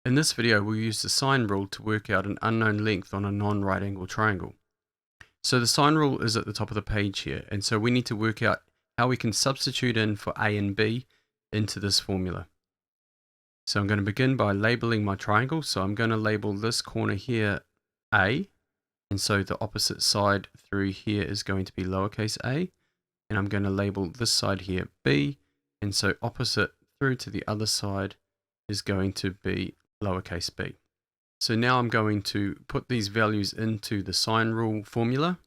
In this video, we'll use the sine rule to work out an unknown length on a non-right angle triangle. So the sine rule is at the top of the page here, and so we need to work out how we can substitute in for a and b into this formula. So I'm going to begin by labeling my triangle. So I'm going to label this corner here a, and so the opposite side through here is going to be lowercase a, and I'm going to label this side here b, and so opposite through to the other side is going to be lowercase b. So now I'm going to put these values into the sine rule formula.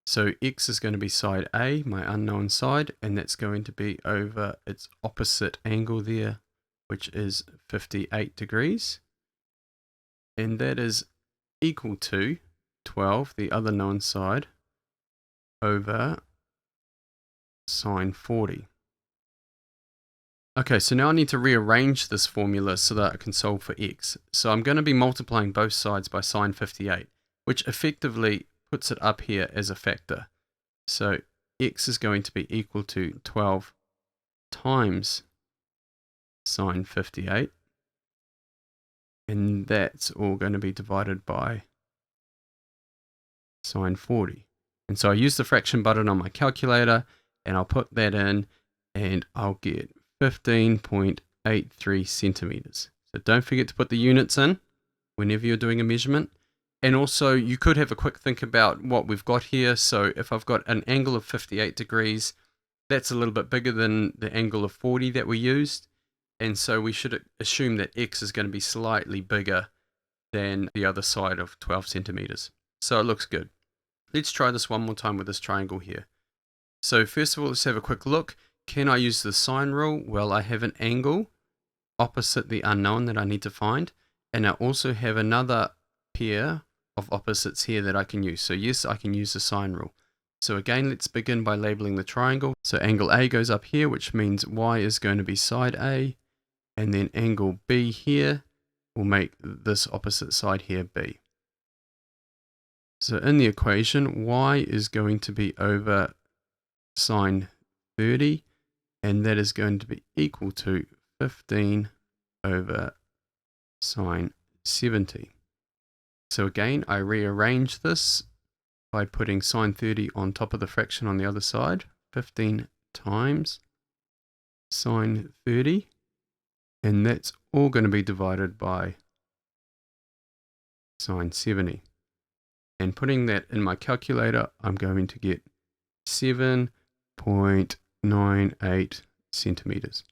So x is going to be side A, my unknown side, and that's going to be over its opposite angle there, which is 58 degrees. And that is equal to 12, the other known side, over sine 40. Okay, so now I need to rearrange this formula so that I can solve for x. So I'm going to be multiplying both sides by sine 58, which effectively puts it up here as a factor. So x is going to be equal to 12 times sine 58, and that's all going to be divided by sine 40. And so I use the fraction button on my calculator, and I'll put that in, and I'll get 15.83 centimeters. So don't forget to put the units in whenever you're doing a measurement. And also you could have a quick think about what we've got here. So if I've got an angle of 58 degrees, that's a little bit bigger than the angle of 40 that we used. And so we should assume that x is going to be slightly bigger than the other side of 12 centimeters. So it looks good. Let's try this one more time with this triangle here. So first of all, let's have a quick look. Can I use the sine rule? Well, I have an angle opposite the unknown that I need to find, and I also have another pair of opposites here that I can use. So yes, I can use the sine rule. So again, let's begin by labeling the triangle. So angle A goes up here, which means y is going to be side A, and then angle B here will make this opposite side here B. So in the equation, y is going to be over sine 30, and that is going to be equal to 15 over sine 70. So again, I rearrange this by putting sine 30 on top of the fraction on the other side. 15 times sine 30, and that's all going to be divided by sine 70. And putting that in my calculator, I'm going to get 7.98 centimeters.